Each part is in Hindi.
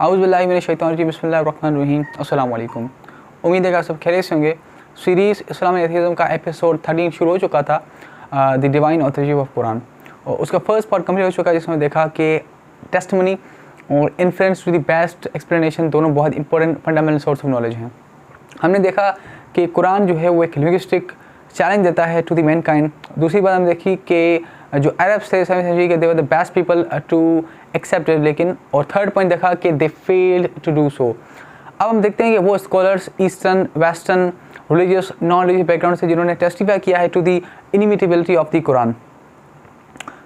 आऊज़ बिल्लाहि मिनश शैतानिर रजीम बिस्मिल्लाहिर्रहमानिर्रहीम अस्सलाम वालेकुम। उम्मीद है कि आप सब खैरियत से होंगे। सीरीज़ इस्लाम एंड एथिज़म का एपिसोड 13 शुरू हो चुका था, the divine authority of Quran, और उसका फर्स्ट पार्ट कंप्लीट हो चुका है, जिसमें देखा कि टेस्टिमनी और inference to the best explanation दोनों बहुत important fundamental source of knowledge हैं। हमने देखा कि कुरान जो है वो एक लिंग्विस्टिक चैलेंज देता है टू द मैनकाइंड। दूसरी बात हमने देखी कि जो अरब्स थे 7वीं सेंचुरी के, they were the best people to accept it, लेकिन और थर्ड पॉइंट देखा कि they failed to do so. अब हम देखते हैं कि वो scholars eastern, western, religious, non religious background से जिन्होंने टेस्टिफाई किया है to the inimitability of the Quran.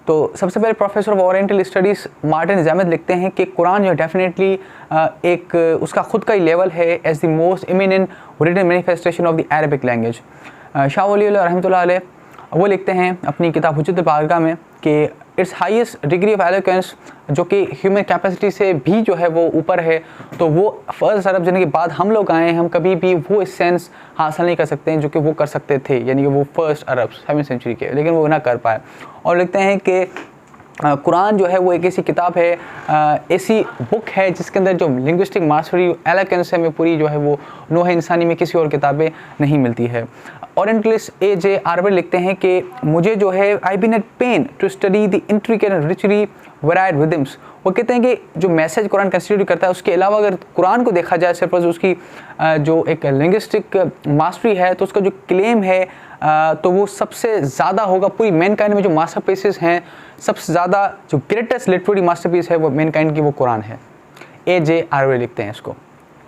तो सबसे पहले professor of oriental studies Martin Zammit लिखते हैं कि कुरान जो डेफिनेटली एक उसका खुद का ही लेवल है as the most eminent written manifestation of the Arabic language. Shah Wali रहमतुल्लाह अलैह वो लिखते हैं अपनी किताब हुज्जतुल बालिग़ा में कि it's highest degree of eloquence, जो कि ह्यूमन कैपेसिटी से भी जो है वो ऊपर है। तो वो फर्स्ट अरब जन के बाद हम लोग आए हैं, हम कभी भी वो सेंस हासिल नहीं कर सकते हैं जो कि वो कर सकते थे, यानी कि वो फर्स्ट अरब 7वीं सेंचुरी के, लेकिन वो ना कर पाए। और लिखते हैं कि कुरान जो है वो एक ऐसी किताब है, ऐसी बुक है जिसके अंदर जो लिंग्विस्टिक मास्टरी एलोक्वेंस है में पूरी जो है वो नोह इंसानी में किसी और किताबें नहीं मिलती है। Orientalist AJ. आर्बर लिखते हैं कि मुझे जो है I been at pain to study the intricate and richly varied rhythms. वो कहते हैं कि जो मैसेज कुरान कंस्टिट्यूट करता है उसके अलावा अगर कुरान को देखा जाए सिर्फ उसकी जो एक लिंग्विस्टिक मास्टरी है, तो उसका जो क्लेम है तो वो सबसे ज़्यादा होगा पूरी मैनकाइंड में। जो मास्टरपीसेस हैं, सबसे ज़्यादा जो ग्रेटेस्ट लिटरेरी मास्टरपीस है वो मैनकाइंड की वो कुरान है। ए.जे. आर्बर लिखते हैं इसको।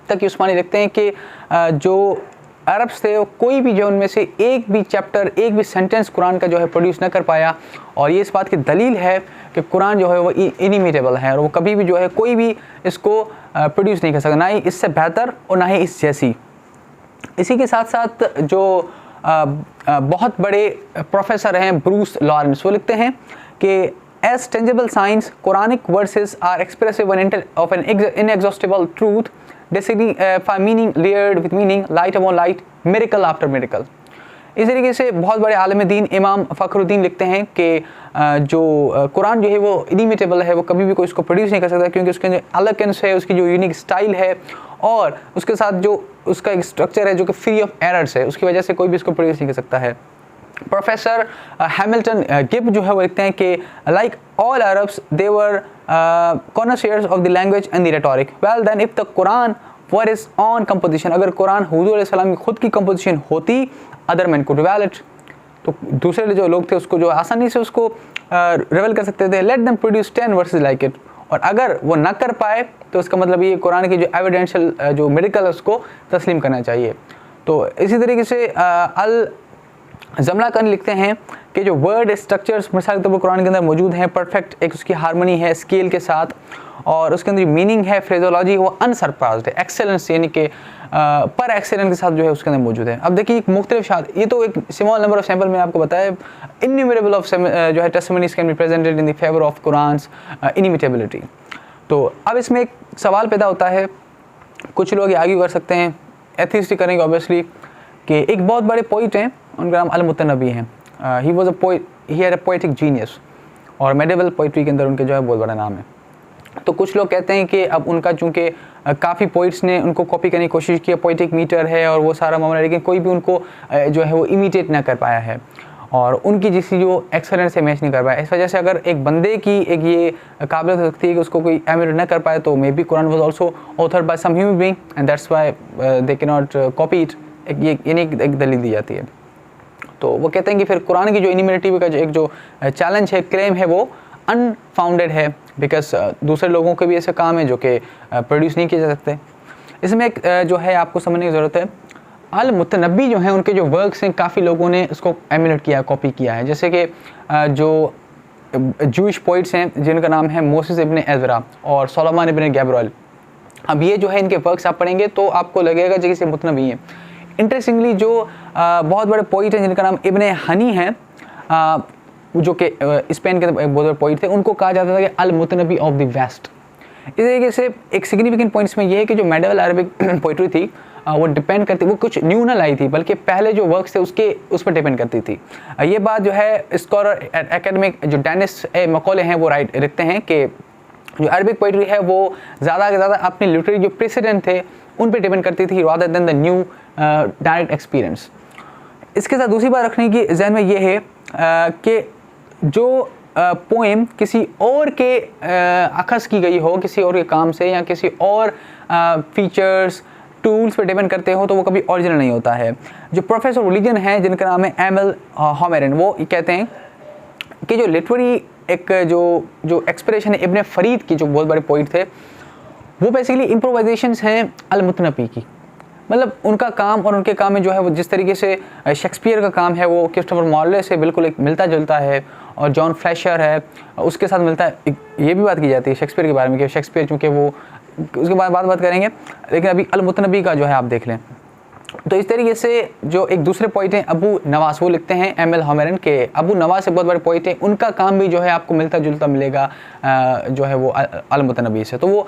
तक उस्मानी लिखते हैं कि जो अरब्स थे कोई भी जो उनमें से एक भी चैप्टर, एक भी सेंटेंस कुरान का जो है प्रोड्यूस न कर पाया, और ये इस बात की दलील है कि कुरान जो है वो इनिमिटेबल है और वो कभी भी जो है कोई भी इसको प्रोड्यूस नहीं कर सकता, ना ही इससे बेहतर और ना ही इस जैसी। इसी के साथ साथ जो बहुत बड़े प्रोफेसर हैं ब्रूस लॉरेंस, वो लिखते हैं कि as tangible signs Quranic verses are expressive of an inexhaustible truth they signify meaning layered with meaning light upon light, miracle after miracle. इस तरीके से बहुत बड़े आलिम दीन इमाम फ़खरुद्दीन लिखते हैं कि जो कुरान जो है वो इनिमिटेबल है, वो कभी भी कोई इसको प्रोड्यूस नहीं कर सकता, क्योंकि उसके जो एलोक्वेंस है, उसकी जो यूनिक स्टाइल है और उसके साथ जो उसका एक स्ट्रक्चर है जो कि फ्री ऑफ एरर्स है, उसकी वजह से कोई भी इसको प्रोड्यूस नहीं कर सकता है। प्रोफेसर हैमिल्टन गिब जो है वो लिखते हैं कि like all Arabs they were connoisseurs of the language and the rhetoric. Well then if the Quran were his own composition, अगर कुरान हुजूर अलैहि सलाम की खुद की कंपोजिशन होती, अदर मैन कुड रिवेल इट, तो दूसरे जो लोग थे उसको जो आसानी से उसको रिवेल कर सकते थे। Let them produce 10 versus like it, और अगर वो ना कर पाए तो इसका मतलब ये कुरान की जो एविडेंशियल जो मेडिकल है उसको तस्लीम करना चाहिए। तो इसी तरीके से अल जमलाकन लिखते हैं कि जो वर्ड स्ट्रक्चर्स मिसाल के तौर पर कुरान के अंदर मौजूद हैं, परफेक्ट एक उसकी हारमोनी है स्केल के साथ, और उसके अंदर मीनिंग है, फ्रेजोलॉजी वो अनसरपास्ड है, एक्सेलेंस यानी कि पर एक्सेलेंस के साथ जो है उसके अंदर मौजूद है। अब देखिए एक मुख्तलिफ ये तो एक स्मॉल नंबर ऑफ सैम्पल मैंने आपको बताया, इन्यूमरेबल ऑफ जो है testimonies can be presented in the favour of Quran's inimitability. तो अब इसमें एक सवाल पैदा होता है, कुछ लोग आर्ग्यू कर सकते हैं, एथिस्ट करेंगे ऑब्वियसली, कि एक बहुत बड़े पोइट हैं, उनका नाम अल-मुतनब्बी हैं। He was a poet, he had a poetic genius, और मेडिवल पोइट्री के अंदर उनके जो है बहुत बड़ा नाम है। तो कुछ लोग कहते हैं कि अब उनका चूँकि काफ़ी पोइट्स ने उनको कॉपी करने की कोशिश की, पोइटिक मीटर है और वो सारा मामला, लेकिन कोई भी उनको जो है वो इमिटेट ना कर पाया है और उनकी जिसकी जो एक्सेलेंस से मैच नहीं कर पाया। इस वजह से अगर एक बंदे की एक ये काबिलियत हो सकती है कि उसको कोई एमिनेट ना कर पाए, तो maybe Quran was also authored by some human being and that's why they can not copy it. एक दलील दी जाती है। तो वो कहते हैं कि फिर कुरान की जो इनिमिटेबिलिटी का जो एक जो चैलेंज है, क्लेम है, वो अनफाउंडेड है, बिकॉज दूसरे लोगों के भी ऐसे काम है जो कि प्रोड्यूस नहीं किए जा सकते। इसमें एक जो है आपको समझने की ज़रूरत है, अल-मुतनब्बी जो है उनके जो वर्क्स हैं काफ़ी लोगों ने इसको एमुलेट किया, कॉपी किया है। जैसे कि जो जूइश पोइट्स हैं जिनका नाम है मोसेस इब्न एज़रा और सोलोमन इब्न गैब्रिएल, अब ये जो है इनके वर्क्स आप पढ़ेंगे तो आपको लगेगा जैसे मुतनब्बी हैं। इंटरेस्टिंगली जो बहुत बड़े पोइट हैं जिनका नाम इब्न हनी है, जो कि स्पेन के एक बहुत बड़े पोइट थे, उनको कहा जाता था कि अल-मुतनब्बी ऑफ द वेस्ट। इस तरीके से एक सिग्निफिकेंट पॉइंट्स में ये है कि जो मेडिवल अरबिक पोइट्री थी वो डिपेंड करती, वो कुछ न्यू ना लाई थी बल्कि पहले जो वर्क्स थे उस पर डिपेंड करती थी। ये बात जो है स्कॉलर एकेडमिक जो डेनिस मकौले हैं वो लिखते हैं कि जो अरबिक पोइट्री है वो ज़्यादा से ज़्यादा अपने लिटरेरी जो प्रेसिडेंट थे उन पे डिपेंड करती थी rather than the new direct experience. इसके साथ दूसरी बात रखने की जहन में ये है कि जो पोएम किसी और के अखज़ की गई हो, किसी और के काम से या किसी और फीचर्स टूल्स पे डिपेंड करते हो तो वो कभी ओरिजिनल नहीं होता है। जो प्रोफेसर रिलीजन हैं जिनका नाम है एमएल हॉमेरन, वो कहते हैं कि जो लिटरेरी एक जो एक्सप्रेशन है इब्न फरीद की, जो बहुत बड़े पोइट थे, वो बेसिकली इम्प्रोवाइजेशंस हैं अल-मुतनबी की। मतलब उनका काम और उनके काम में जो है वो जिस तरीके से शेक्सपियर का काम है वो क्रिस्टोफर मार्ले से बिल्कुल एक मिलता जुलता है, और जॉन फ्लेशर है उसके साथ मिलता है। ये भी बात की जाती है शेक्सपियर के बारे में कि शेक्सपियर चूँकि वो उसके बाद बात करेंगे, लेकिन अभी अल-मुतनबी का जो है आप देख लें। तो इस तरीके से जो एक दूसरे पोइट हैं अबू नवास, वो लिखते हैं एमएल हॉमेरन के अबू नवास से बहुत बड़े पोइट हैं, उनका काम भी जो है आपको मिलता जुलता मिलेगा जो है वो अल-मुतनबी से। तो वो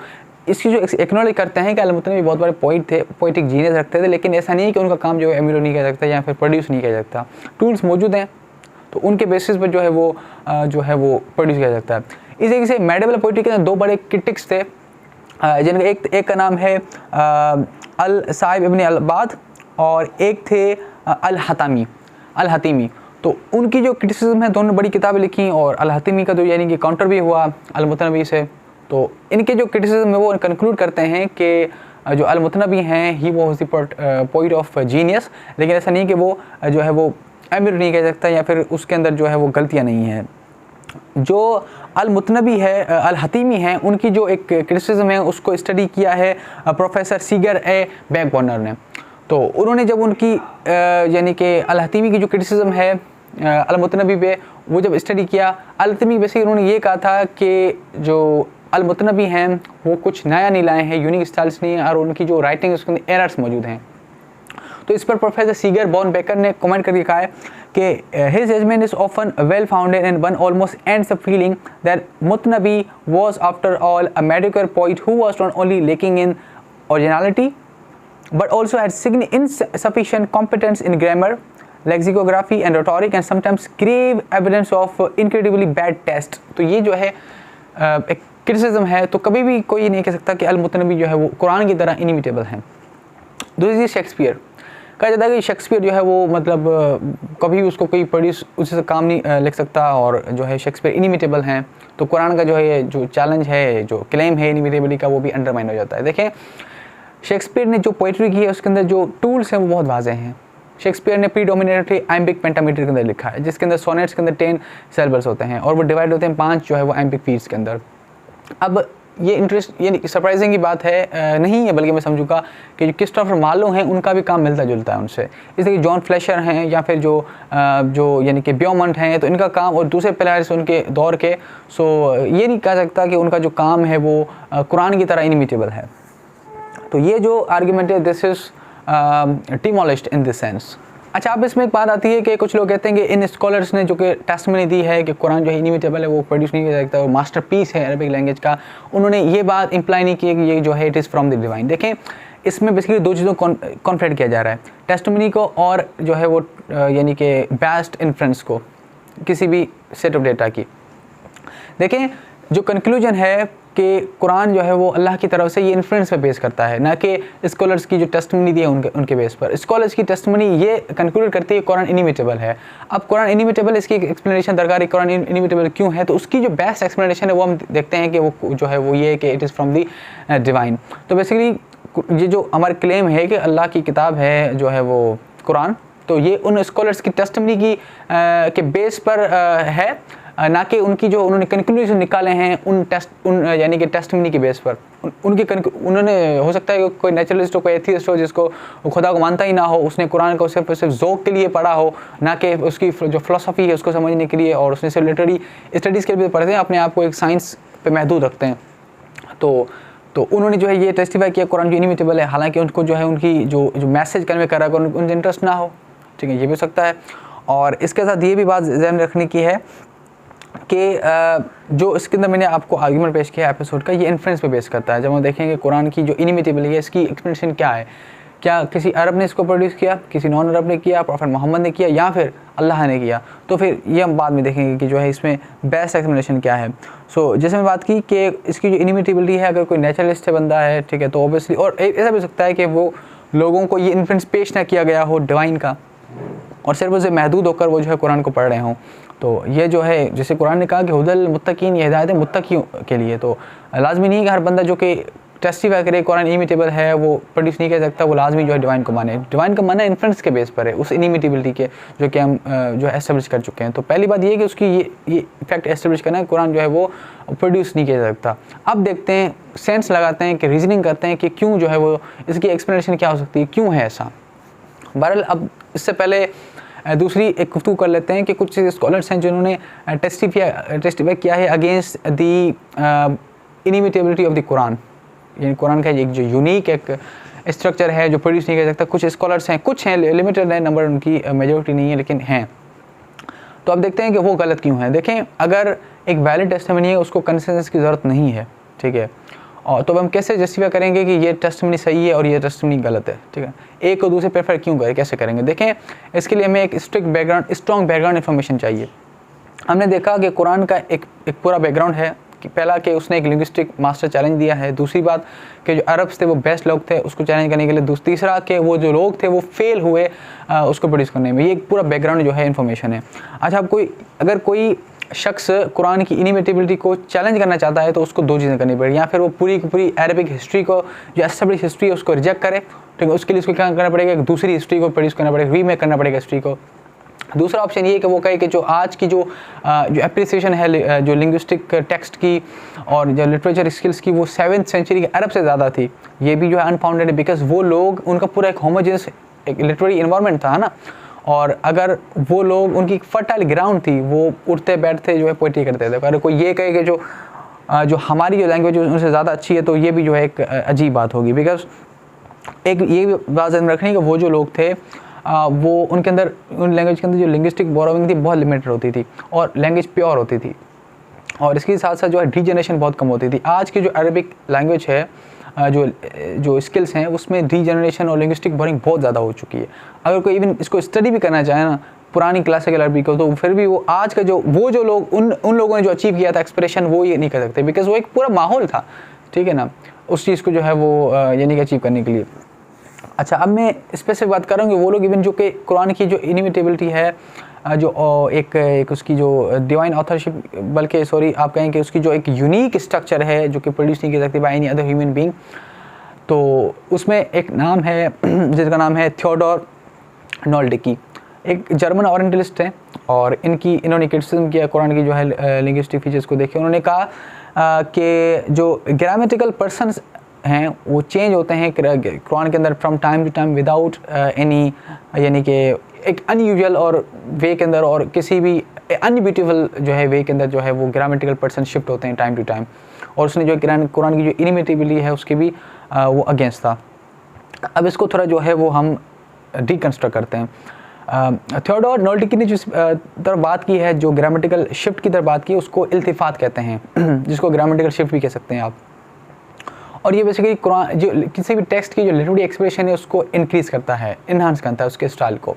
इसकी जो एक्नॉलेज करते हैं कि अल-मुतनबी बहुत बड़े पोइट थे, पोइटिक जीनियस रखते थे, लेकिन ऐसा नहीं है कि उनका काम जो है एम्यूलो नहीं किया सकता या फिर प्रोड्यूस नहीं किया सकता। टूल्स मौजूद हैं तो उनके बेसिस पर जो है वो प्रोड्यूस किया सकता है। इस तरीके से मेडिवल पोइट्री के दो बड़े क्रिटिक्स थे जिनका एक का नाम है अल साहिब इब्न अल-अब्बाद और एक थे अल-हतीमी। तो उनकी जो क्रिटिसिज्म है, दोनों बड़ी किताबें लिखी और अल-हतीमी का जो यानी कि काउंटर भी हुआ अल-मुतनबी से। तो इनके जो क्रिटिसिज्म है वो कंक्लूड करते हैं कि जो अल-मुतनबी हैं he was the poet of genius, लेकिन ऐसा नहीं कि वो जो है वो एमिर नहीं कह सकता या फिर उसके अंदर जो है वो गलतियाँ नहीं हैं। जो अल-मुतनबी है अल-हतीमी हैं, उनकी जो एक क्रिटिसिज्म है उसको स्टडी किया है प्रोफेसर सीगर ए बैकबर्नर ने। तो उन्होंने जब उनकी यानी कि अल-हतीमी की जो क्रिटिसिज्म है अल-मुतनबी पे वो जब स्टडी किया, अल-हतीमी बेसिकली उन्होंने ये कहा था कि जो अल-मुतनबी हैं वो कुछ नया नहीं लाए हैं, यूनिक स्टाइल्स नहीं है और उनकी जो राइटिंग है उसके अंदर एरर्स मौजूद हैं। तो इस पर प्रोफेसर सीगर बॉन बेकर ने कमेंट करके कहा है कि his judgement is often well founded and one almost ends the feeling that Mutanabbi was after all a mediocre poet who was not only lacking in originality but also had insufficient competence in grammar, lexicography and rhetoric and sometimes grave evidence of incredibly bad taste। तो ये जो है एक क्रिटिसिज्म है। तो कभी भी कोई नहीं कह सकता कि अल-मुतनबी जो है वो कुरान की तरह इनिमिटेबल हैं। दूसरी चीज़ शेक्सपियर, कहा जाता है कि शेक्सपियर जो है वो मतलब कभी उसको कोई प्रोड्यूस उससे काम नहीं लिख सकता और जो है शेक्सपियर इनिमिटेबल हैं। तो कुरान का जो है जो चैलेंज है, जो क्लेम है इनिमिटेबिलिटी का, वो भी अंडरमाइन हो जाता है। देखें शेक्सपियर ने जो पोइट्री की है उसके अंदर जो टूल्स हैं वो बहुत वाज़ेह हैं। शेक्सपियर ने प्रीडोमिनेटली आइम्बिक पेंटामीटर के अंदर लिखा है, जिसके अंदर सोनेट्स के अंदर 10 सिलेबल्स होते हैं और वो डिवाइड होते हैं 5 जो है वो आइम्बिक फीट्स के अंदर। अब ये सरप्राइजिंग की बात है नहीं है, बल्कि मैं समझूंगा कि जो क्रिस्टोफर मार्लो हैं उनका भी काम मिलता जुलता है उनसे। इसलिए जॉन फ्लेशर हैं या फिर जो यानी कि ब्योमंट हैं, तो इनका काम और दूसरे प्लेयर्स उनके दौर के, सो ये नहीं कह सकता कि उनका जो काम है वो कुरान की तरह इनिमिटेबल है। तो ये जो आर्ग्यूमेंट है this is demolished in this sense. अच्छा, अब इसमें एक बात आती है कि कुछ लोग कहते हैं कि इन स्कॉलर्स ने जो कि टेस्टमनी दी है कि कुरान जो है इनिमिटेबल है, वो प्रोड्यूस नहीं कर सकता, वो मास्टरपीस है अरबिक लैंग्वेज का, उन्होंने ये बात इंप्लाई नहीं की कि ये जो है it is from the divine. देखें इसमें बेसिकली दो चीज़ों को कॉन्फ्रेंट किया जा रहा है, टेस्टमनी को और जो है वो यानी कि बेस्ट इन्फ्रेंस को किसी भी सेट ऑफ डेटा की। देखें जो कंक्लूजन है कि कुरान जो है वो अल्लाह की तरफ से ये इन्फ्लुएंस पे बेस करता है, ना कि स्कॉलर्स की जो टेस्टमनी दी है उनके बेस पर। स्कॉलर्स की टेस्टमनी ये कंक्लूड करती है कुरान इनिमिटेबल है। अब कुरान इनिमिटेबल, इसकी एक्सप्लेनेशन दरकार है कुरान इनिमिटेबल क्यों है, तो उसकी जो बेस्ट एक्सप्लेनेशन है वो हम देखते हैं कि वो जो है वो ये है कि it is from the divine. तो बेसिकली ये जो हमारा क्लेम है कि अल्लाह की किताब है जो है वो कुरान, तो ये उन स्कॉलर्स की टेस्टमनी की के बेस पर है, ना कि उनकी जो उन्होंने कंक्लूजन निकाले हैं उन यानी कि टेस्टमनी की बेस पर। उन्होंने हो सकता है कोई नेचुरलिस्ट हो, कोई एथियस्ट हो जिसको खुदा को मानता ही ना हो, उसने कुरान को सिर्फ ज़ौक़ के लिए पढ़ा हो, ना कि उसकी जो फ़िलासफ़ी है उसको समझने के लिए, और उसने सिर्फ लिटरेरी स्टडीज़ के लिए पढ़ते हैं, अपने आप को एक साइंस पे महदूद रखते हैं। तो उन्होंने जो है ये टेस्टिफाई किया कुरान जो इनिमिटेबल है, हालांकि उनको जो है उनकी जो मैसेज कन्वे कर रहा है उनसे इंटरेस्ट ना हो। ठीक है, ये भी हो सकता है। और इसके साथ ये भी बात ध्यान रखने की है कि जो इसके अंदर मैंने आपको आर्ग्यूमेंट पेश किया एपिसोड का, ये इन्फ्लुएंस पे बेस करता है। जब हम देखेंगे कुरान की जो इनिमिटेबल है इसकी एक्सप्लेनेशन क्या है, क्या किसी अरब ने इसको प्रोड्यूस किया, किसी नॉन अरब ने किया, प्रॉफेट मोहम्मद ने किया, या फिर अल्लाह ने किया? तो फिर ये हम बाद में देखेंगे कि जो है इसमें बेस्ट एक्सप्लेनेशन क्या है। सो जैसे मैं बात की कि इसकी जो इनिमिटेबिलिटी है, अगर कोई नेचुरलिस्ट बंदा है, ठीक है, तो ऑब्वियसली, और ऐसा भी हो सकता है कि वो लोगों को ये इन्फ्लुएंस पेश ना किया गया हो डिवाइन का, और सिर्फ उसे महदूद होकर वो जो है कुरान को पढ़ रहे हों। तो ये जो है, जैसे कुरान ने कहा कि हुदल मुत्तकीन, ये हिदायत है मुत्तकियों के लिए, तो लाजमी नहीं है कि हर बंदा जो कि टेस्टिफाई करे कुरान इनिमिटेबल है वो प्रोड्यूस नहीं कर सकता, वो लाजमी जो है डिवाइन को माने। डिवाइन का मानना इन्फ्लुएंस के बेस पर है, उस इनिमिटेबिलिटी के जो कि हम जो है एस्टेब्लिश कर चुके हैं। तो पहली बात ये है कि उसकी ये इफेक्ट एस्टेब्लिश करना है, कुरान जो है वो प्रोड्यूस नहीं किया जा सकता। अब देखते हैं, सेंस लगाते हैं कि रीजनिंग करते हैं कि क्यों जो है वो, इसकी एक्सप्लेनेशन क्या हो सकती है, क्यों है ऐसा। बहरहाल अब इससे पहले दूसरी एक गुफ्तगू कर लेते हैं कि कुछ स्कॉलर्स हैं जिन्होंने टेस्टिफाई किया है against the inimitability of the Quran, यानी कुरान का एक जो यूनिक एक स्ट्रक्चर है जो प्रोड्यूस नहीं कर सकता। कुछ स्कॉलर्स हैं, कुछ हैं, लिमिटेड है नंबर, उनकी मेजॉरिटी नहीं है, लेकिन हैं। तो अब देखते हैं कि वो गलत क्यों है। देखें, अगर एक वैलिड टेस्टिमनी है उसको कंसेंसस की ज़रूरत नहीं है, ठीक है, और तो हम कैसे जस्टिफाई करेंगे कि ये टेस्टिमनी सही है और ये टेस्टिमनी गलत है, ठीक है, एक को दूसरे प्रेफर क्यों करें, कैसे करेंगे? देखें, इसके लिए हमें एक स्ट्रॉन्ग बैकग्राउंड इन्फॉर्मेशन चाहिए। हमने देखा कि कुरान का एक पूरा बैकग्राउंड है कि पहला कि उसने एक लिंग्विस्टिक मास्टर चैलेंज दिया है, दूसरी बात कि जो अरब्स थे वो बेस्ट लोग थे उसको चैलेंज करने के लिए, तीसरा कि वो जो लोग थे वो फेल हुए उसको प्रोड्यूस करने में। ये एक पूरा बैकग्राउंड जो है इन्फॉर्मेशन है। अच्छा, अब अगर कोई शख्स कुरान की इनिमिटेबिलिटी को चैलेंज करना चाहता है तो उसको दो चीज़ें करनी पड़ेगी, या फिर वो पूरी की पूरी अरबिक हिस्ट्री को, जो एस्टेब्लिश हिस्ट्री है, उसको रिजेक्ट करे, ठीक है, उसके लिए उसको क्या करना पड़ेगा, एक दूसरी हिस्ट्री को प्रोड्यूस करना पड़ेगा, रीमेक करना पड़ेगा हिस्ट्री को। दूसरा ऑप्शन ये है कि वो कहे कि जो आज की जो एप्रिसिएशन है जो लिंग्विस्टिक टेक्स्ट की और जो लिटरेचर स्किल्स की, वो 7th सेंचुरी के अरब से ज़्यादा थी। ये भी जो है अनफाउंडेड है, बिकॉज वो लोग, उनका पूरा एक होमोजेनस एक लिटरेरी इन्वायरमेंट था ना, और अगर वो लोग, उनकी फर्टाइल ग्राउंड थी, वो उठते बैठते जो है पोइट्री करते थे। अगर कोई ये कहे कि जो हमारी जो लैंग्वेज उनसे ज़्यादा अच्छी है, तो ये भी जो है एक अजीब बात होगी। बिकॉज एक ये बात ध्यान रखनी कि वो जो लोग थे वो उनके अंदर, उन लैंग्वेज के अंदर जो लिंग्विस्टिक बोरोइंग थी बहुत लिमिटेड होती थी और लैंग्वेज प्योर होती थी, और इसके साथ साथ जो है रीजनरेशन बहुत कम होती थी। आज की जो अरबिक लैंग्वेज है, जो स्किल्स हैं, उसमें रीजनरेशन और लिंग्विस्टिक बोरिंग बहुत ज़्यादा हो चुकी है। अगर कोई इवन इसको स्टडी भी करना चाहे ना, पुरानी क्लासिकल अरबी को, तो फिर भी वो आज का वो जो लोग, उन लोगों ने जो अचीव किया था एक्सप्रेशन, वो ये नहीं कर सकते, बिकॉज वो एक पूरा माहौल था, ठीक है ना, उस चीज़ को जो है वो ये नहीं अचीव करने के लिए। अच्छा, अब मैं स्पेसिफिक बात कर रहा हूँ कि वो लोग इवन जो कि कुरान की जो इनिमिटेबिलिटी है, जो एक उसकी जो डिवाइन ऑथरशिप, बल्कि सॉरी आप कहें कि उसकी जो एक यूनिक स्ट्रक्चर है जो कि प्रोड्यूस नहीं की सकती by any other human being, तो उसमें एक नाम है जिसका नाम है थियोडोर नॉल्डिकी। एक जर्मन ओरिएंटलिस्ट हैं, और इन्होंने क्रिटिसिज्म किया कुरान की जो है लिंग्विस्टिक फीचर्स को देखे। उन्होंने कहा कि जो ग्रामेटिकल पर्सन्स हैं वो चेंज होते हैं कुरान के अंदर from time to time without any, यानी कि एक अनयूजुअल और वे के अंदर, और किसी भी अनब्यूटीफुल जो है वे के अंदर जो है वो ग्रामेटिकल पर्सन शिफ्ट होते हैं टाइम टू टाइम। और उसने जो कुरान की जो इनिमिटेबिलिटी है उसके भी वो अगेंस्ट था। अब इसको थोड़ा जो है वो हम डिकंस्ट्रक्ट करते हैं। थियोडोर नॉल्डिकी ने जिस तरफ बात की है, जो ग्रामेटिकल शिफ्ट की तरफ बात की, उसको इल्तिफात कहते हैं जिसको ग्रामेटिकल शिफ्ट भी कह सकते हैं आप। और ये बेसिकली कुरान जो किसी भी टेक्स्ट की जो लिटरेरी एक्सप्रेशन है उसको इंक्रीज़ करता है, इन्हांस करता है उसके स्टाइल को।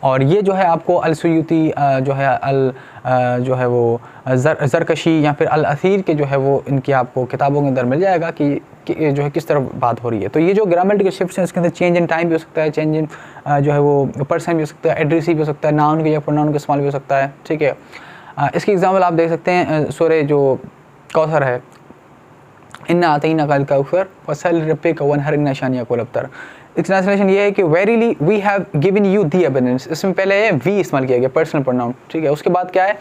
और ये जो है आपको अल-सुयूती जो है जो है वो ज़रकशी या फिर अल-असीर के जो है वो इनकी आपको किताबों के अंदर मिल जाएगा कि जो है किस तरह बात हो रही है। तो ये जो ग्रामेटिकल शिफ्ट है उसके अंदर चेंज इन टाइम भी हो सकता है, चेंज इन जो है वो पर्सन भी हो सकता है, एड्रेसी भी हो सकता है, नाउन के या प्रोनाउन के इस्तेमाल भी हो सकता है, ठीक है। इसकी एग्जाम्पल आप देख सकते हैं सूरह जो कौसर है, इन्ना आतीना कल कौसर वसल रब्बिका वनहर इन्ना शानियका लब्तर। ट्रांसलेशन ये है कि verily we have given you the abundance. इसमें पहले है वी इस्तेमाल किया गया, पर्सनल प्रोनाउन, ठीक है। उसके बाद क्या है,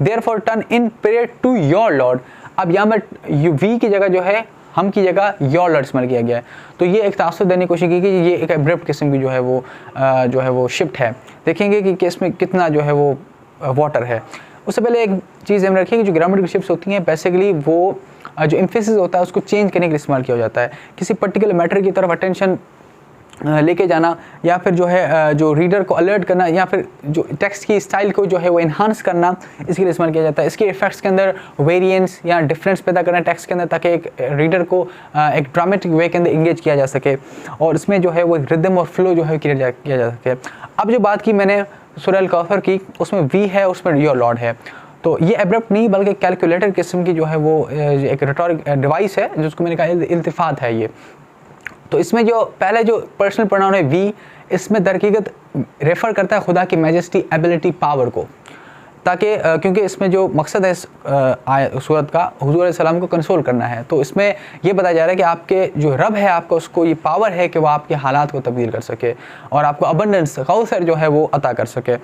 therefore turn in prayer to your lord. अब यहाँ में वी की जगह जो है, हम की जगह योर लॉर्ड इस्तेमाल किया गया है। तो ये एक तासुर देने की कोशिश की कि ये एक एब्रप्ट किस्म की जो है वो शिफ्ट है। देखेंगे कि इसमें कितना जो है वो वाटर है। उससे पहले एक चीज़ हम रखिए कि जो ग्रामेटिकल शिफ्ट्स होती हैं बेसिकली वो जो एम्फेसिस होता है उसको चेंज करने के लिए इस्तेमाल किया जाता है। किसी पर्टिकुलर मैटर की तरफ अटेंशन लेके जाना, या फिर जो है जो रीडर को अलर्ट करना, या फिर जो टेक्स्ट की स्टाइल को जो है वो इन्हांस करना, इसके लिए इस्तेमाल किया जाता है। इसके इफेक्ट्स के अंदर वेरिएंस या डिफरेंस पैदा करना टेक्स्ट के अंदर, ताकि एक रीडर को एक ड्रामेटिक वे के अंदर इंगेज किया जा सके, और इसमें जो है वो रिदम और फ्लो जो है किया जा सके। अब जो बात की मैंने सूरह अल कौसर की, उसमें वी है, उसमें योर लॉर्ड है। तो ये एब्रप्ट नहीं बल्कि कैलकुलेटेड किस्म की जो है वो एक रिटोरिक डिवाइस है, जिसको मैंने कहा इल्तिफात है ये। तो इसमें जो पहले जो पर्सनल प्रोनाउन है वी, इसमें दरहकीकत रेफ़र करता है खुदा की मैजेस्टी, एबिलिटी, पावर को, ताकि क्योंकि इसमें जो मकसद है इस सूरत का हुजूर अलैहि सलाम को कंसोल करना है। तो इसमें ये बताया जा रहा है कि आपके जो रब है आपका, उसको ये पावर है कि वो आपके हालात को तब्दील कर सके और आपको अबंडेंस कौसर जो है वो अता कर सके।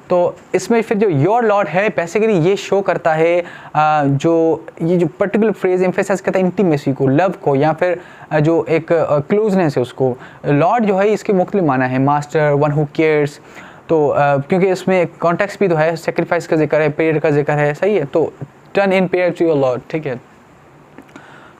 तो इसमें फिर जो योर लॉर्ड है बेसिकली ये शो करता है ये जो पर्टिकुलर फ्रेज एम्फेसाइज करता है इंटीमेसी को, लव को, या फिर जो एक क्लोजनेस है उसको। लॉर्ड जो है इसके मुख्तलिफ माना है, मास्टर, वन हु केयर्स। तो क्योंकि इसमें कॉन्टेक्स्ट भी तो है, सेक्रीफाइस का जिक्र है, प्रेयर का जिक्र है, सही है। तो turn in prayer to your lord, ठीक है।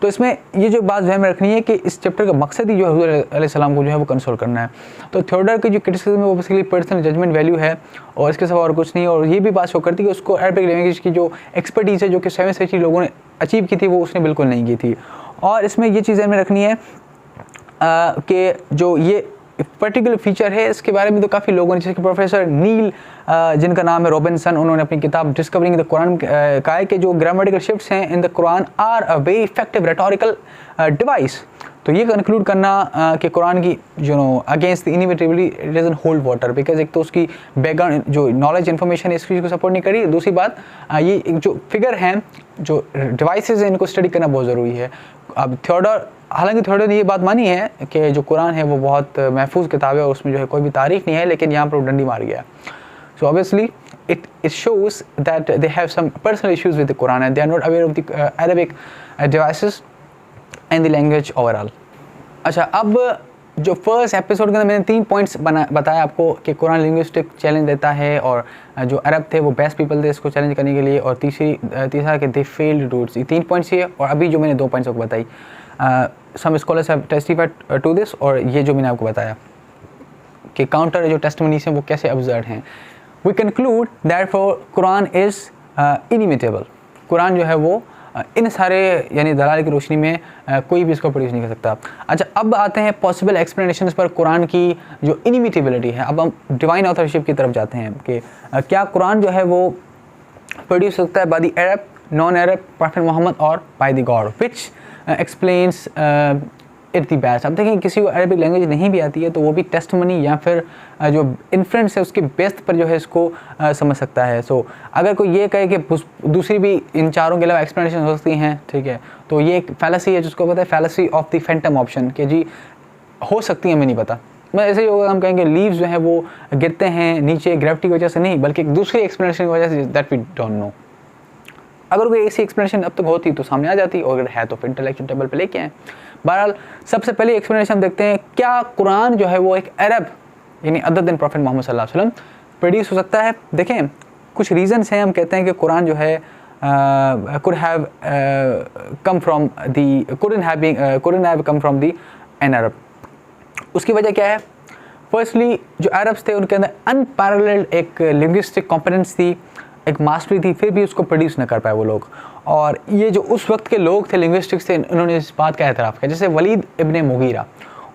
तो इसमें ये जो बात ध्यान में रखनी है कि इस चैप्टर का मकसद ही जो है हुजूर अलैहि सलाम को जो है वो कंसोल करना है। तो थियोडोर की जो क्रिटिसिज्म है वो बेसिकली पर्सनल जजमेंट वैल्यू है, और इसके सिवा और कुछ नहीं। और ये भी बात शो करती है कि उसको अरबिक लैंग्वेज की जो एक्सपर्टीज़ है जो कि 7th सेंचुरी लोगों ने अचीव की थी, वो उसने बिल्कुल नहीं की थी। और इसमें ये चीज़ में रखनी है कि जो ये पर्टिकुलर फीचर है, इसके बारे में तो काफ़ी लोगों ने, जैसे कि प्रोफेसर नील जिनका नाम है रॉबिन्सन, उन्होंने अपनी किताब डिस्कवरिंग द कुरान कहा है कि जो ग्रामेटिकल शिफ्ट्स हैं in the Quran are a very effective rhetorical device. तो ये कंक्लूड करना कि कुरान की जो against the inevitability doesn't hold water, because एक तो उसकी बैकग्राउंड जो नॉलेज इन्फॉर्मेशन है इस चीज़ को सपोर्ट नहीं करी। दूसरी बात ये जो फिगर हैं, जो डिवाइसेज हैं, इनको स्टडी करना बहुत ज़रूरी है। अब थियोडोर, हालांकि थियोडोर ने ये बात मानी है कि जो कुरान है वो बहुत महफूज किताब है और उसमें जो है कोई भी तारीख नहीं है, लेकिन यहाँ पर वो डंडी मार गया। So obviously it shows that they have some personal issues with the Quran and they are not aware of the Arabic devices and the language overall. अच्छा, अब जो फर्स्ट एपिसोड के अंदर मैंने 3 पॉइंट्स बताया आपको कि कुरान लिंग्विस्टिक चैलेंज देता है, और जो अरब थे वो बेस्ट पीपल थे इसको चैलेंज करने के लिए, और तीसरा कि दे फेल्ड टू इट्स। ये 3 पॉइंट्स ही है, और अभी जो मैंने 2 पॉइंट्स आपको बताई, some scholars have testified to this, और ये जो मैंने आपको बताया कि काउंटर जो टेस्टिमनीज हैं वो कैसे अब्जर्व हैं। We conclude that for Quran is inimitable. Quran जो है वो इन सारे यानी दलाल की रोशनी में कोई भी इसको प्रोड्यूस नहीं कर सकता। अच्छा, अब आते हैं पॉसिबल एक्सप्लेनेशंस पर कुरान की जो इनिमिटेबिलिटी है। अब हम डिवाइन ऑथरशिप की तरफ जाते हैं कि क्या कुरान जो है वो प्रोड्यूस सकता है by the Arab, non Arab, prophet Mohammed, और by the God, which explains it the best. अब देखिए किसी को अरबिक लैंग्वेज नहीं भी आती है तो वो भी टेस्टमनी या फिर जो इन्फ्रेंस है उसके बेस्ट पर जो है इसको समझ सकता है। सो अगर कोई ये कहे कि दूसरी भी इन चारों के अलावा एक्सप्लेनेशन हो सकती हैं, ठीक है, तो ये एक फैलेसी है जिसको पता है fallacy of the Phantom option, कि जी हो सकती है, हमें नहीं पता। मैं ऐसे ही होगा, हम कहेंगे लीव्स जो है वो गिरते हैं नीचे ग्रेविटी की वजह से नहीं, बल्कि एक दूसरी एक्सप्लेनेशन की वजह से, दैट वी डोंट नो। अगर कोई ऐसी एक्सप्लेनेशन अब तक होती तो सामने आ जाती, और अगर है तो फिर इंटेलेक्चुअल टेबल पे लेके आए। बहरहाल सबसे पहले एक्सप्लेनेशन हम देखते हैं, क्या कुरान जो है वो एक अरब यानी अदर देन प्रॉफेट मोहम्मद सल्लल्लाहु अलैहि वसल्लम प्रोड्यूस हो सकता है। देखें कुछ रीजंस हैं, हम कहते हैं कि कुरान जो है couldn't have come from the an Arab। उसकी वजह क्या है? फर्स्टली जो अरब्स थे उनके अंदर अनपैरेलल्ड एक लिंग्विस्टिक कॉम्पिटेंस थी, एक मास्टरी थी, फिर भी उसको प्रोड्यूस न कर पाए वो लोग। और ये जो उस वक्त के लोग थे लिंग्विस्टिक्स थे, उन्होंने इस बात का एतराफ़ किया। जैसे वलीद इब्ने मुगीरा,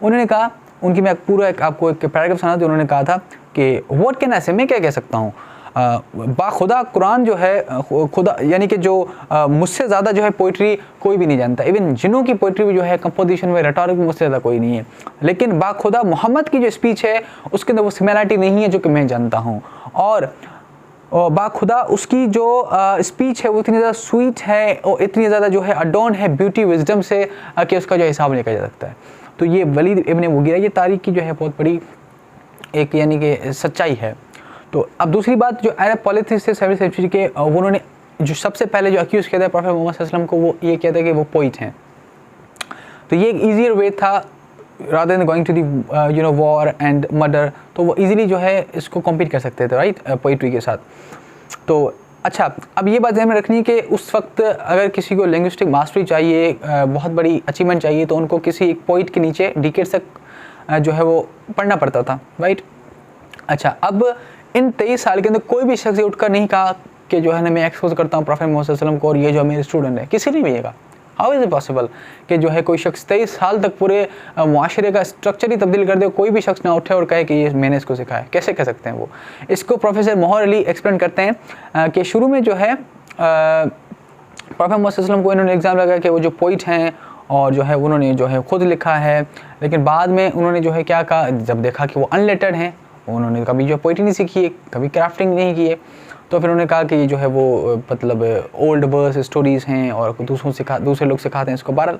उन्होंने कहा, उनकी मैं पूरा आपको एक पैराग्राफ सुना था, उन्होंने कहा था कि व्हाट कैन आई से, मैं क्या कह सकता हूँ, बाखुदा कुरान जो है खुदा यानी कि जो मुझसे ज़्यादा जो है पोइट्री कोई भी नहीं जानता। इवन जिन्हों की पोइट्री भी जो है कंपोजिशन में रेटोरिक में मुझसे ज़्यादा कोई नहीं है, लेकिन बाखुदा मोहम्मद की जो स्पीच है उसके अंदर वो सिमिलरिटी नहीं है जो कि मैं जानता हूँ। और बाखुदा उसकी जो स्पीच है वो इतनी ज़्यादा स्वीट है और इतनी ज़्यादा जो है अडोन है ब्यूटी विजडम से कि उसका जो हिसाब नहीं किया जा सकता है। तो ये वलीद इब्ने मुगीरा, ये तारीख की जो है बहुत बड़ी एक यानी कि सच्चाई है। तो अब दूसरी बात, जो अरब पॉलिथिस्ट थे 7वीं सेंचुरी के, उन्होंने जो सबसे पहले जो अक्यूज़ किया था प्रॉफेट मोहम्मद सल्लल्लाहु अलैहि वसल्लम को, वो ये कहता है कि वो पोइट हैं। तो ये एक ईजियर वे था rather than going to the war and murder, तो वो इजीली जो है इसको कॉम्पीट कर सकते थे, राइट, पोइट्री के साथ। तो अच्छा, अब ये बात ध्यान में रखनी है कि उस वक्त अगर किसी को लिंग्विस्टिक मास्टरी चाहिए, बहुत बड़ी अचीवमेंट चाहिए, तो उनको किसी एक पोइट के नीचे डिकेड्स तक जो है वो पढ़ना पड़ता था, राइट। अच्छा, अब इन 23 साल के अंदर कोई भी शख्स उठकर नहीं कहा कि जो है ना मैं एक्सपोज करता हूँ प्रॉफेट मोहम्मद सल्लल्लाहु अलैहि वसल्लम को और ये जो मेरे स्टूडेंट है, किसी ने भी कहा। हाउ इज़ इट पॉसिबल कि जो है कोई शख्स 23 साल तक पूरे मुआशरे का स्ट्रक्चर ही तब्दील कर दे, कोई भी शख्स ना उठे और कहे कि ये मैंने इसको सिखाया? कैसे कह सकते हैं वो? इसको प्रोफेसर मोहर अली एक्सप्लेन करते हैं कि शुरू में जो है प्रॉफेट मोहम्मद सल्लल्लाहु अलैहि वसल्लम को इन्होंने एग्जाम लगाया कि वो जो पोइट हैं और जो है उन्होंने जो है खुद लिखा है, लेकिन बाद में उन्होंने जो है क्या कहा, जब देखा कि वो अनलेटर्ड हैं, उन्होंने कभी जो पोइट्री नहीं सीखी है, कभी क्राफ्टिंग नहीं की है, तो फिर उन्होंने कहा कि ये जो है वो मतलब ओल्ड वर्स स्टोरीज़ हैं और दूसरे लोग सिखाते हैं इसको। बहरहाल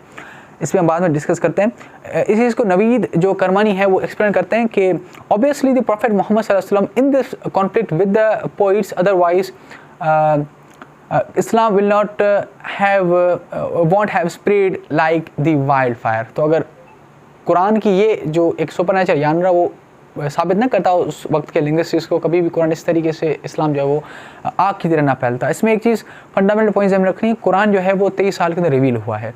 इस पर हम बाद में डिस्कस करते हैं। इसी चीज़ को नवीद जो करमानी है वो एक्सप्लेन करते हैं कि ऑब्वियसली द प्रॉफेट मोहम्मद सल्लल्लाहु अलैहि वसल्लम in this conflict with the poets, otherwise Islam will not want have spread like the wild fire. तो अगर कुरान की ये जो एक सुपरनेचुरल यानरा वो साबित न करता उस वक्त के लिंग्विस्टिक्स को, कभी भी कुरान इस तरीके से इस्लाम जो है वो आग की तरह ना फैलता। इसमें एक चीज़ फंडामेंटल पॉइंट हमें रखनी है, कुरान जो है वो 23 साल के अंदर रिवील हुआ है।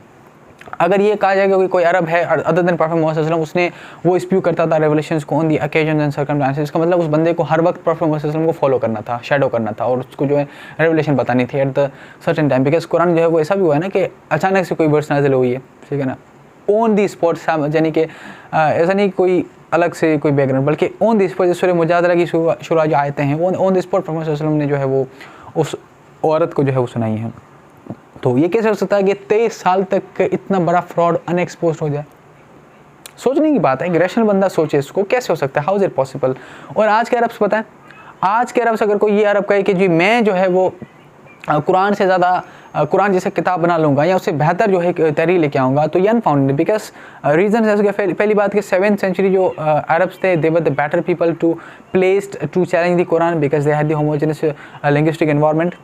अगर ये कहा जाएगा कि कोई अरब है अदर देन प्रॉफेट मोहम्मद सल्लल्लाहु अलैहि वसल्लम, उसने वो स्प्यू करता था रेवलेशंस को on the occasion and circumstances, इसका मतलब उस बंदे को हर वक्त प्रॉफेट मोहम्मद सल्लल्लाहु अलैहि वसल्लम को फॉलो करना था, शैडो करना था और उसको जो है रेवलेशन बतानी थी at the certain time. Because Quran जो है वो ऐसा भी हुआ है ना कि अचानक से कोई वर्ड्स नाज़िल हुई है, ठीक है ना, ऑन दी स्पॉट, यानी कि ऐसा नहीं कोई अलग से कोई बैकग्राउंड, बल्कि ऑन दी स्पॉट। सूरह मुजादला की शुरू जो आयतें हैं वो ऑन दी स्पॉट प्रॉफेट सल्लल्लाहु अलैहि वसल्लम ने जो है वो उस औरत को जो है वो सुनाई है। तो ये कैसे हो सकता है कि 23 साल तक इतना बड़ा फ्रॉड अनएक्सपोज हो जाए? सोचने की बात है, एक रैशनल बंदा सोचे इसको, कैसे हो सकता है, हाउ इज इट पॉसिबल? और आज के अरब से पता है, आज के अरब से अगर कोई ये अरब कहे कि जी मैं जो है वो कुरान से ज़्यादा कुरान जैसे किताब बना लूँगा या उससे बेहतर जो है तहरीर लेके आऊँगा, तो ये अनफाउंडेड। बिकॉज रीज़न है उसके पहली बात कि 7th सेंचुरी जो अरब्स थे, they were the better people to placed to challenge the Quran because they had the homogeneous linguistic environment.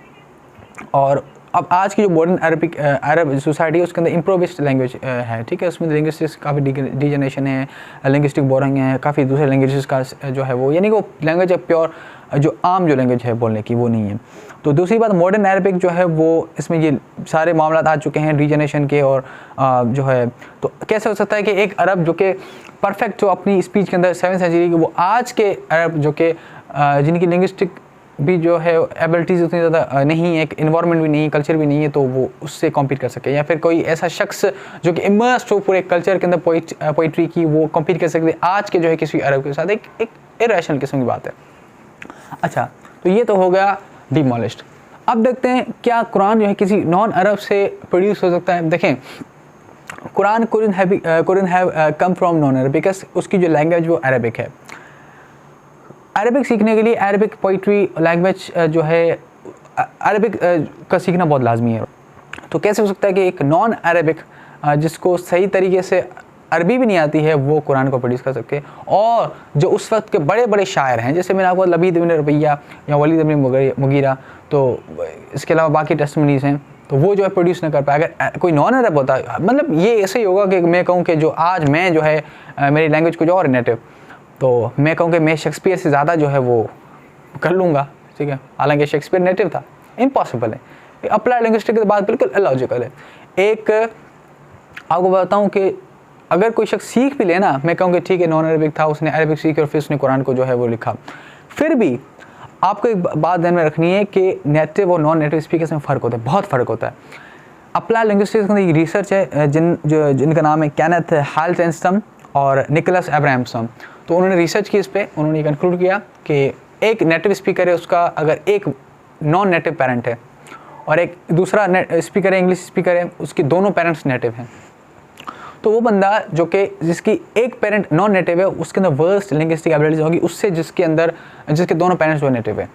और अब आज की जो मॉडर्न अरब सोसाइटी है उसके अंदर इम्प्रोविस्ड लैंग्वेज है, ठीक है, उसमें लिंग्विस्टिक्स काफ़ी डिजनरेशन है, लिंग्विस्टिक बोरिंग है, काफ़ी दूसरे लैंग्वेजेस का जो है वो, यानी कि वो लैंग्वेज है प्योर जो आम जो लैंग्वेज है बोलने की वो नहीं है। तो दूसरी बात मॉडर्न अरबिक जो है वो इसमें ये सारे मामला आ चुके हैं रीजनरेशन के और जो है, तो कैसे हो सकता है कि एक अरब जो कि परफेक्ट जो अपनी स्पीच के अंदर 7th सेंचुरी की, वो आज के अरब जो कि जिनकी लिंग्विस्टिक भी जो है एबिलिटीज़ उतनी ज़्यादा नहीं है, एक इन्वायरमेंट भी नहीं है, कल्चर भी नहीं है, तो वो उससे कॉम्पीट कर सके, या फिर कोई ऐसा शख्स जो कि इमर्स्ड हो पूरे कल्चर के अंदर पोइट्री की, वो कॉम्पीट कर सकते आज के जो है किसी अरब के साथ, एक इरेशनल किस्म की बात है। अच्छा, तो ये तो हो गया डिमोलिश्ड। अब देखते हैं क्या कुरान जो है किसी नॉन अरब से प्रोड्यूस हो सकता है। देखें, Quran couldn't have come from non Arab because उसकी जो लैंग्वेज वो अरबिक है। अरबिक सीखने के लिए अरबिक पोइट्री लैंग्वेज जो है अरबिक का सीखना बहुत लाजमी है। तो कैसे हो सकता है कि एक नॉन अरबिक जिसको सही तरीके से अरबी भी नहीं आती है वो कुरान को प्रोड्यूस कर सके, और जो उस वक्त के बड़े बड़े शायर हैं, जैसे मैंने आपको लबीद इब्न रबिया या वलीद इब्न मुगीरा, तो इसके अलावा बाकी टेस्टमनीज़ हैं, तो वो जो है प्रोड्यूस ना कर पाए। अगर कोई नॉन अरब होता, मतलब ये ऐसे ही होगा कि मैं कहूँ कि जो आज मैं जो है मेरी लैंग्वेज कुछ और नेटिव, तो मैं कहूँ कि मैं शेक्सपियर से ज़्यादा जो है वो कर लूँगा, ठीक है, हालांकि शेक्सपियर नेटिव था, इम्पॉसिबल है। अप्लाइड लिंग्विस्टिक्स की बात बिल्कुल इलॉजिकल है। एक आपको बताऊँ कि अगर कोई शख्स सीख भी लेना, मैं कहूँगी ठीक है नॉन अरबिक था, उसने अरबिक सीखी और फिर उसने कुरान को जो है वो लिखा, फिर भी आपको एक बात ध्यान में रखनी है कि नेटिव और नॉन नेटिव स्पीकर्स में फ़र्क होता है, बहुत फ़र्क होता है। अप्लाइड लिंग्विस्टिक्स के अंदर एक रिसर्च है जिनका नाम है केनेथ हाल्टेनस्टम और निकोलस अब्राहमसन। तो उन्होंने रिसर्च की इस पर, उन्होंने कंक्लूड किया कि एक नेटिव स्पीकर है, उसका अगर एक नॉन नेटिव पेरेंट है और एक दूसरा स्पीकर है, इंग्लिश स्पीकर है, उसके दोनों पेरेंट्स नेटिव हैं, तो वो बंदा जो कि जिसकी एक पेरेंट नॉन नेटिव है उसके अंदर वर्स्ट लिंग्विस्टिक एबिलिटीज होगी उससे जिसके दोनों पेरेंट्स जो नेटिव है।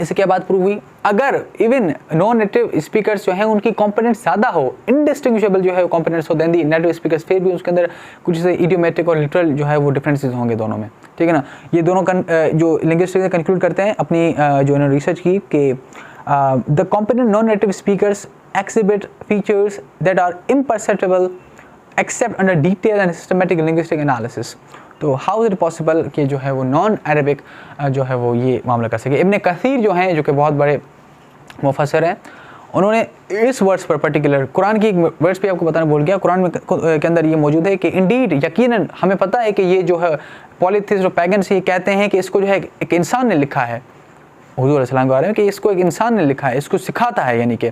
इससे क्या बात प्रूव हुई? अगर इवन नॉन नेटिव स्पीकर्स जो हैं उनकी कॉम्पोनेंट्स ज़्यादा हो, इनडिस्टिंग्विशेबल जो है वो कॉम्पोनेंट्स हो देन दी नेटिव स्पीकर्स, फिर भी उसके अंदर कुछ से इडियोमेट्रिक और लिटरल जो है वो डिफरेंसेस होंगे दोनों में, ठीक है ना। ये दोनों जो लिंग्विस्टिक्स कंक्लूड करते हैं अपनी जो इन्होंने रिसर्च की कि the competent non native speakers exhibit features that are imperceptible except under detail and systematic linguistic analysis. तो हाउ इज इट पॉसिबल कि जो है वो नॉन अरबिक जो है वो ये मामला कर सके। इब्न कसीर जो हैं, जो कि बहुत बड़े मुफस्सिर हैं, उन्होंने इस वर्ड्स पर पर्टिकुलर कुरान की एक वर्ड्स पे आपको बताना भूल गया, कुरान में के अंदर ये मौजूद है कि इंडीड यकीनन हमें पता है कि ये जो है पॉलिथिस्ट और पैगन्स ये कहते हैं कि इसको जो है एक इंसान ने लिखा है, हुजूर अलैहिस्सलाम के बारे में, कि इसको एक इंसान ने लिखा है, इसको सिखाता है, यानी कि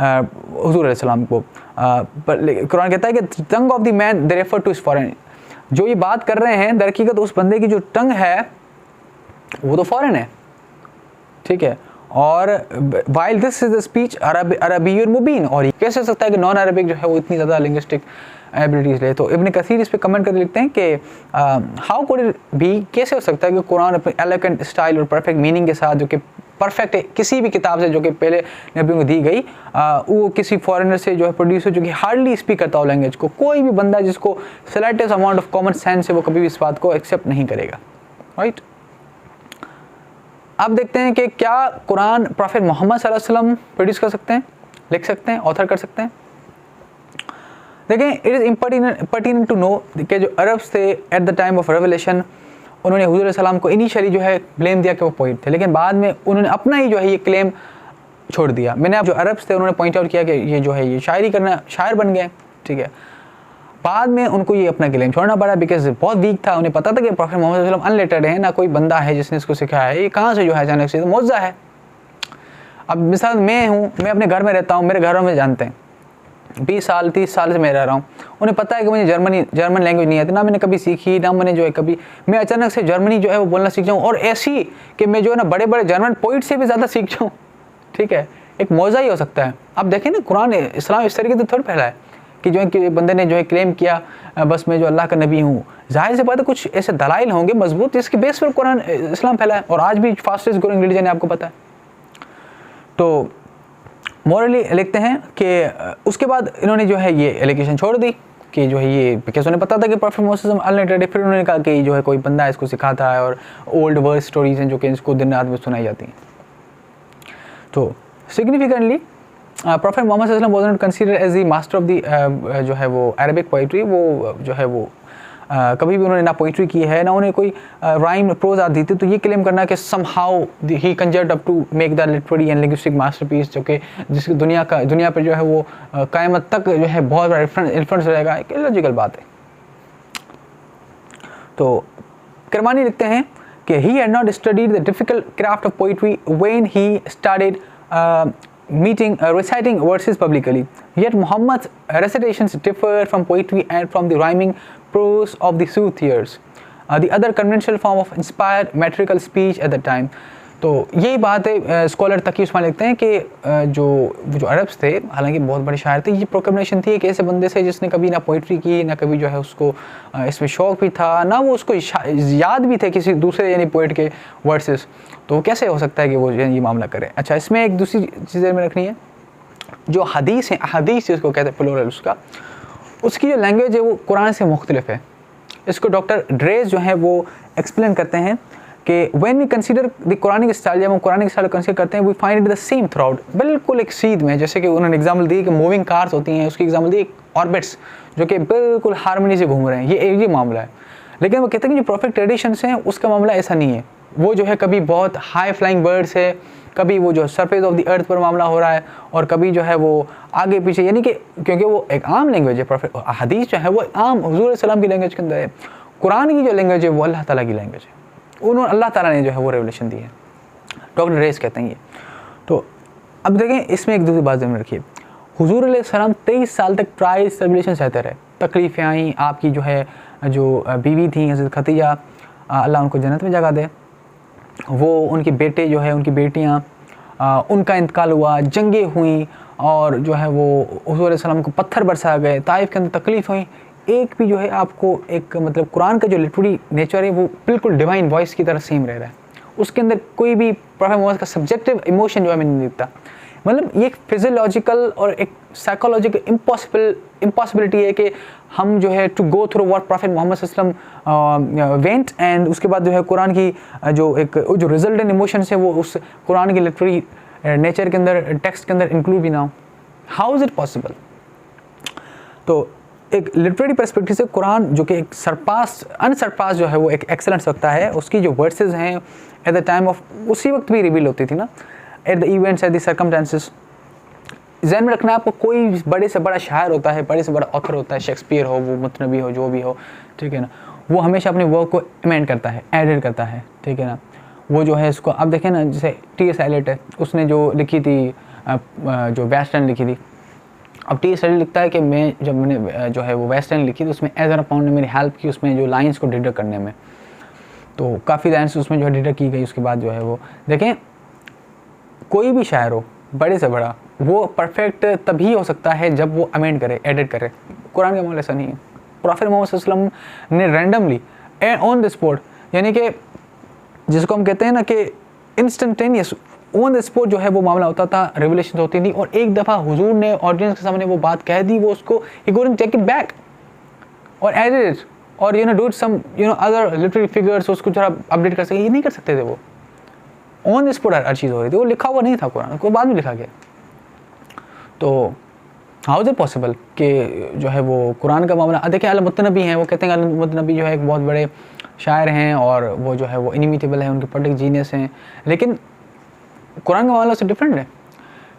हुजूर अलैहिस्सलाम को। पर कुरान कहता है कि tongue of the man they refer to his foreign, जो ये बात कर रहे हैं दरहकीकत उस बंदे की जो टंग है वो तो फॉरेन है, ठीक है। और while this is the speech अरबियुन मुबीन, और ये कैसे हो सकता है कि नॉन अरबिक जो है वो इतनी ज़्यादा लिंग्विस्टिक एबिलिटीज़ ले। तो इब्न कसीर इस पे कमेंट करके लिखते हैं कि हाउ कुड इट बी, कैसे हो सकता है कि कुरान अपने एलिगेंट स्टाइल और परफेक्ट मीनिंग के साथ, जो कि परफेक्ट है किसी भी किताब से जो कि पहले नबियों को दी गई, वो किसी फॉरेनर से जो है प्रोड्यूसर जो कि हार्डली स्पीक करता हो लैंग्वेज को, कोई भी बंदा जिसको slightest amount of common sense है वो कभी भी इस बात को एक्सेप्ट नहीं करेगा, राइट। अब देखते हैं कि क्या कुरान प्रॉफेट मोहम्मद सल्लल्लाहु अलैहि वसल्लम प्रोड्यूस कर सकते हैं, लिख सकते हैं, ऑथर कर सकते हैं। देखें, it is impertinent to know कि जो अरब्स थे at the time of revelation, उन्होंने हुजूर सलाम को इनिशियली जो है ब्लेम दिया कि वो पोइट थे, लेकिन बाद में उन्होंने अपना ही जो है ये क्लेम छोड़ दिया। मैंने अब जो अरब्स थे उन्होंने पॉइंट आउट किया कि ये जो है ये शायरी करना, शायर बन गए, ठीक है। बाद में उनको ये अपना क्लेम छोड़ना पड़ा बिकॉज बहुत वीक था, उन्हें पता था कि प्रॉफेट मोहम्मद सल्लल्लाहु अलैहि वसल्लम अनलेटेड है, ना कोई बंदा है जिसने इसको सिखाया है, ये कहाँ से जो है अचानक से, तो मौजज़ा है। अब मिसाल मैं हूँ, मैं अपने घर में रहता हूँ, मेरे घरों में जानते हैं 20 साल 30 साल से मैं रह रहा हूँ, उन्हें पता है कि मुझे जर्मन लैंग्वेज नहीं आती, ना मैंने कभी सीखी, ना मैंने जो है कभी, मैं अचानक से जर्मनी जो है वो बोलना सीख जाऊँ, और ऐसी कि मैं जो है ना बड़े बड़े जर्मन पोइट से भी ज़्यादा सीख जाऊँ, ठीक है, एक मौजा ही हो सकता है। अब देखें ना, कुरान इस्लाम इस तरीके से थोड़ा फैला है कि जो है कि बंदे ने जो है क्लेम किया बस मैं जो अल्लाह का नबी हूँ, जाहिर सी बात है कुछ ऐसे दलाइल होंगे मजबूत जिसके बेस पर कुरान इस्लाम फैला है, और आज भी फास्टेस्ट ग्रोइंग रिलीजन है, आपको पता है। तो मॉरली लिखते हैं कि उसके बाद इन्होंने जो है ये एलिगेशन छोड़ दी कि जो है ये, बिकॉज उन्हें पता था कि प्रॉफेट मोहम्मद अनलेटेड है, फिर उन्होंने कहा कि जो है कोई बंदा इसको सिखाता है, और ओल्ड वर्ड स्टोरीज हैं जो कि इसको दिन रात में सुनाई जाती हैं। तो सिग्निफिकेंटली प्रॉफेट मोहम्मद सल्लल्लाहु अलैहि वसल्लम was not considered as the master of the जो है वो अरबिक पोइट्री, वो जो है वो कभी भी उन्होंने ना पोइट्री की है, ना उन्हें कोई राइम प्रोज आती थी। तो ये क्लेम करना कि somehow he conjured up to make the literary and linguistic masterpiece, जो कि जिसकी दुनिया पर जो है वो क़यामत तक जो है बहुत बड़ा इन्फ्लुएंस रहेगा, एक लॉजिकल बात है। तो करमानी लिखते हैं कि he had not studied the difficult craft of poetry when he started reciting verses publicly. Yet Muhammad's recitations differ from poetry and from the rhyming prose of the soothsayers, the other conventional form of inspired metrical speech at the time. तो यही बात है, स्कॉलर तकी उस्मान लिखते हैं कि जो अरब्स थे, हालांकि बहुत बड़े शायर थे, ये प्रोक्लेमेशन थी एक ऐसे बंदे से जिसने कभी ना पोइट्री की, ना कभी जो है उसको इसमें शौक़ भी था, ना वो उसको याद भी थे किसी दूसरे यानी पोइट के वर्सेस। तो कैसे हो सकता है कि वो ये मामला करे। अच्छा, इसमें एक दूसरी चीज़ें में रखनी है, जो हदीस है, हदीस जिसको कहते हैं प्लूरल, उसकी जो लैंग्वेज है वो कुरान से मुख्तलिफ है। इसको डॉक्टर ड्रेस जो है वो एक्सप्लेन करते हैं कि when we consider the Quranic style, जब हम कुरानिक स्टाइल कंसीडर करते हैं, we find it the same throughout, बिल्कुल एक सीध में। जैसे कि उन्होंने एग्जाम्पल दी कि मूविंग कार्स होती हैं, उसकी एग्जाम्पल दी ऑर्बिट्स जो कि बिल्कुल हारमोनी से घूम रहे हैं, ये मामला है। लेकिन वो कहते हैं कि जो परफेक्ट ट्रेडिशंस हैं उसका मामला ऐसा नहीं है, वो जो है कभी बहुत हाई फ्लाइंग बर्ड्स है, कभी वो जो सरफेस ऑफ द अर्थ पर मामला हो रहा है, और कभी जो है वो आगे पीछे, यानी कि क्योंकि वो एक आम लैंग्वेज है। परफेक्ट हदीस जो है वो आम हुजूर सल्लल्लाहु की लैंग्वेज के अंदर है। कुरान की जो लैंग्वेज है वो अल्लाह ताला की लैंग्वेज है, उन्होंने अल्लाह ताला ने जो है वो रेवलेशन दी है। डॉक्टर रेस कहते हैं ये। तो अब देखें, इसमें एक दूसरी बात ध्यान रखिए, हुजूर अलैहि सलाम 23 साल तक ट्रायल्स ट्रिब्यूलेशन सहते रहे, तकलीफ़ें आई। आपकी जो है जो बीवी थी हज़रत खदीजा, अल्लाह उनको जन्नत में जगह दे, वो उनके बेटे जो है, उनकी बेटियाँ, उनका इंतकाल हुआ, जंगें हुई, और जो है वो हुजूर अलैहि सलाम को पत्थर बरसा गए, ताइफ के अंदर तकलीफ़ हुई। एक भी जो है आपको एक मतलब कुरान का जो लिटरेरी नेचर है वो बिल्कुल डिवाइन वॉइस की तरह सेम रह रहा है, उसके अंदर कोई भी प्रॉफेट मोहम्मद का सब्जेक्टिव इमोशन जो है मैंने नहीं दिखता। मतलब ये एक फिजियोलॉजिकल और एक साइकोलॉजिकल इम्पॉसिबिलिटी है कि हम जो है to go through what prophet Muhammad सल्लल्लाहु वेंट, एंड उसके बाद जो है कुरान की जो रिजल्टेंट इमोशंस है वो उस कुरान के लिटरेरी नेचर के अंदर, टेक्स्ट के अंदर इंक्लूड भी ना हो। How is it possible? तो एक लिटरेरी पर्सपेक्टिव से कुरान जो कि एक अनसरपास जो है वो एक एक्सेलेंस रखता है, उसकी जो वर्सेस हैं एट द टाइम ऑफ, उसी वक्त भी रिवील होती थी ना, at the events, at the circumstances, ध्यान में रखना है आपको, कोई बड़े से बड़ा शायर होता है, बड़े से बड़ा ऑथर होता है, शेक्सपियर हो, वो मुतनबी हो, जो भी हो, ठीक है ना, वो हमेशा अपनी वर्क को अमेंड करता है, एडिट करता है, ठीक है ना। वो जो है इसको अब देखें ना, जैसे टी.एस. एलियट है, उसने जो लिखी थी जो वेस्टर्न लिखी थी, अब टी.एस. एलियट लिखता है कि मैंने जो है वो वेस्टर्न लिखी थी, उसमें एज़रा पाउंड ने मेरी हेल्प की उसमें जो लाइन्स को डिडक्ट करने में, तो काफ़ी लाइन्स उसमें जो है डिडक्ट की गई। उसके बाद जो है वो देखें, कोई भी शायर हो बड़े से बड़ा, वो परफेक्ट तभी हो सकता है जब वो अमेंड करे, एडिट करे। कुरान का मामला ऐसा नहीं है। प्रॉफेट मोहम्मद सल्लल्लाहु अलैहि वसल्लम ने रैंडमली ऑन द स्पॉट, यानी कि जिसको हम कहते हैं ना कि इंस्टेंटेनियस, ऑन द स्पॉट जो है वो मामला होता था, रेवलेशन होती थी। और एक दफ़ा हुजूर ने ऑडियंस के सामने वो बात कह दी, वो उसको ही couldn't take it back और एडिट इट और do it some other literary figures, उसको जरा अपडेट कर सके, ये नहीं कर सकते थे। वो ऑन द स्पॉट हर चीज़ हो रही थी, वो लिखा हुआ नहीं था कुरान को, बाद में लिखा गया। तो हाउ इज़ इट पॉसिबल कि जो है वो कुरान का मामला, देखिए अल-मुतनबी हैं, वो कहते हैं अल-मुतनबी जो है एक बहुत बड़े शायर हैं और वो जो है वो इनिमिटेबल है, उनके पोलिटिक जीनियस हैं, लेकिन कुरान का मामला से डिफरेंट है।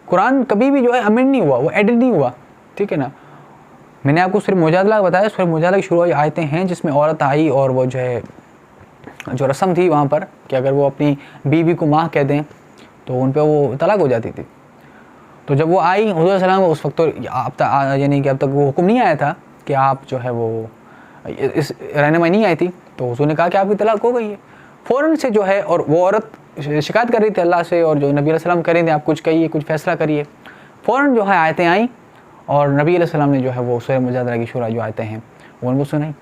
कुरान कभी भी जो है अमेंड नहीं हुआ, वो एडिट नहीं हुआ, ठीक है ना। मैंने आपको सूरह मुजादला बताया, सूरह मुजादला की शुरू आयतें हैं जिसमें औरत आई और वो जो है जो रस्म थी वहाँ पर कि अगर वो अपनी बीवी को माँ कह दें तो उन पर वो तलाक हो जाती थी। तो जब वो आई हुज़ूर सल्लल्लाहु अलैहि वसल्लम, उस वक्त तो यानी कि अब तक वो हुक्म नहीं आया था कि आप जो है वो इस रहनुमाई नहीं आई थी, तो हुज़ूर ने कहा कि आपकी तलाक हो गई है। फ़ौरन से जो है, और वो औरत शिकायत कर रही थी अल्लाह से, और जो नबी अलैहि सल्लम कह रहे थे आप कुछ कहिए, कुछ फ़ैसला करिए। फ़ौरन जो है आयतें आई और नबी अलैहि सल्लम ने जो है वो सूरह मुजादला की शुरू जो आयतें हैं वो उनको सुनाई।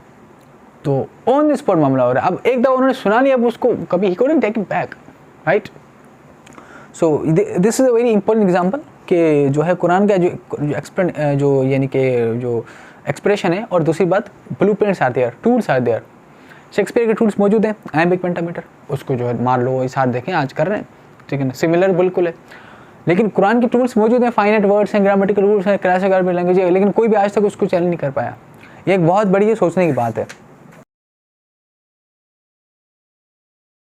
तो ऑन द स्पॉट मामला हो रहा है। अब एक दफ़ा उन्होंने सुना लिया, अब उसको कभी ही couldn't take it back, right. So this is a very important example कि जो है कुरान का जो यानी कि जो एक्सप्रेशन है, और दूसरी बात blueprints are there, tools are there. Shakespeare के टूल्स मौजूद हैं, आयम्बिक पेंटामीटर, उसको जो है मान लो इस हाथ देखें आज कर रहे हैं, ठीक है ना, सिमिलर बिल्कुल है। लेकिन कुरान के टूल्स मौजूद हैं, फाइनाइट वर्ड्स हैं, ग्रामेटिकल रूल्स हैं, क्लासिकल लैंग्वेज है, लेकिन कोई भी आज तक उसको चैलेंज नहीं कर पाया। ये एक बहुत बड़ी सोचने की बात है।